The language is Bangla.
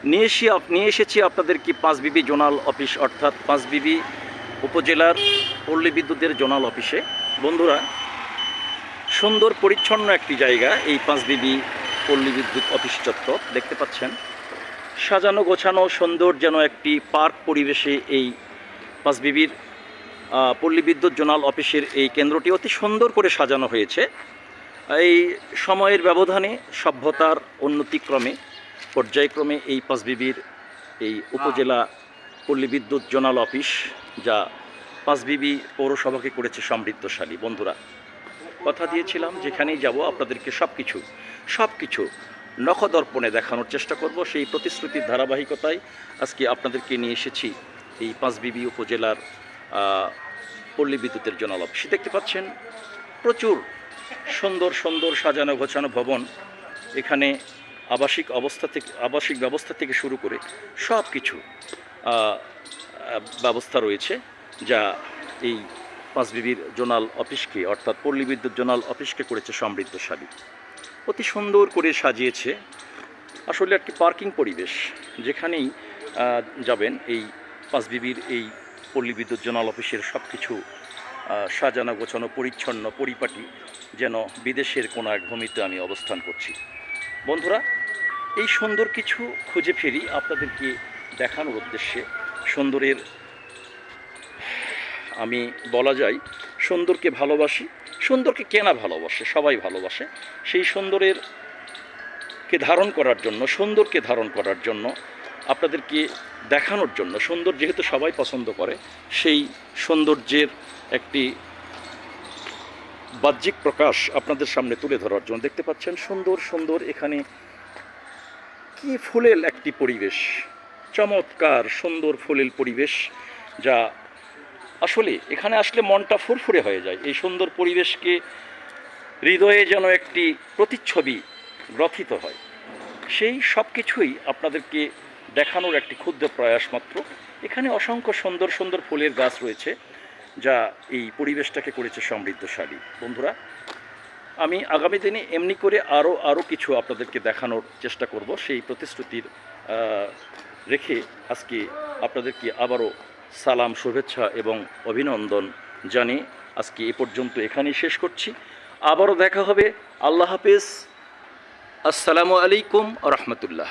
নিয়ে এসেছি আপনাদেরকে পাঁচবিবি জোনাল অফিস অর্থাৎ পাঁচবিবি উপজেলার পল্লী বিদ্যুতের জোনাল অফিসে। বন্ধুরা, সুন্দর পরিচ্ছন্ন একটি জায়গা এই পাঁচবিবি পল্লী বিদ্যুৎ অফিস চত্বর। দেখতে পাচ্ছেন সাজানো গোছানো সুন্দর যেন একটি পার্ক পরিবেশে এই পাঁচবিবির পল্লী বিদ্যুৎ জোনাল অফিসের এই কেন্দ্রটি অতি সুন্দর করে সাজানো হয়েছে। এই সময়ের ব্যবধানে সভ্যতার উন্নতিক্রমে পর্যায়ক্রমে এই পাঁচবিবির এই উপজেলা পল্লী বিদ্যুৎ জোনাল অফিস, যা পাঁচবিবি পৌরসভাকে করেছে সমৃদ্ধশালী। বন্ধুরা, কথা দিয়েছিলাম যেখানেই যাব আপনাদেরকে সব কিছু নখদর্পণে দেখানোর চেষ্টা করব। সেই প্রতিশ্রুতির ধারাবাহিকতায় আজকে আপনাদেরকে নিয়ে এসেছি এই পাঁচবিবি উপজেলার পল্লী বিদ্যুতের জোনাল অফিস। দেখতে পাচ্ছেন প্রচুর সুন্দর সুন্দর সাজানো গোছানো ভবন। এখানে আবাসিক ব্যবস্থা থেকে শুরু করে সব কিছু ব্যবস্থা রয়েছে, যা এই পাঁচবিবির জোনাল অফিসকে অর্থাৎ পল্লী বিদ্যুৎ জোনাল অফিসকে করেছে সমৃদ্ধশালী। অতি সুন্দর করে সাজিয়েছে। আসলে একটি পার্কিং পরিবেশ। যেখানেই যাবেন এই পাঁচবিবির এই পল্লী বিদ্যুৎ জোনাল অফিসের সব কিছু সাজানো গোছানো পরিচ্ছন্ন পরিপাটি, যেন বিদেশের কোনো এক ভূমিতে আমি অবস্থান করছি। বন্ধুরা, এই সুন্দর কিছু খুঁজে ফিরি আপনাদেরকে দেখানোর উদ্দেশ্যে। সুন্দরের আমি বলা যায় সুন্দরকে ভালোবাসি, সুন্দরকে কেনা ভালোবাসে, সবাই ভালোবাসে। সেই সুন্দরকে ধারণ করার জন্য আপনাদেরকে দেখানোর জন্য, সুন্দর যেহেতু সবাই পছন্দ করে, সেই সৌন্দর্যের একটি বাহ্যিক প্রকাশ আপনাদের সামনে তুলে ধরার জন্য। দেখতে পাচ্ছেন সুন্দর সুন্দর এখানে কি ফুলেল একটি পরিবেশ, চমৎকার সুন্দর ফুলেল পরিবেশ, যা আসলে এখানে আসলে মনটা ফুরফুরে হয়ে যায়। এই সুন্দর পরিবেশকে হৃদয়ে যেন একটি প্রতিচ্ছবি গ্রথিত হয়। সেই সব কিছুই আপনাদেরকে দেখানোর একটি ক্ষুদ্র প্রয়াস মাত্র। এখানে অসংখ্য সুন্দর সুন্দর ফুলের গাছ রয়েছে, যা এই পরিবেশটাকে করেছে সমৃদ্ধশালী। বন্ধুরা, আমি আগামী দিনে এমনি করে আরও কিছু আপনাদেরকে দেখানোর চেষ্টা করব। সেই প্রতিশ্রুতির রেখে আজকে আপনাদেরকে আবারও সালাম, শুভেচ্ছা এবং অভিনন্দন জানিয়ে আজকে এ পর্যন্ত এখানেই শেষ করছি। আবারও দেখা হবে। আল্লাহ হাফেজ। আসসালামু আলাইকুম রহমতুল্লাহ।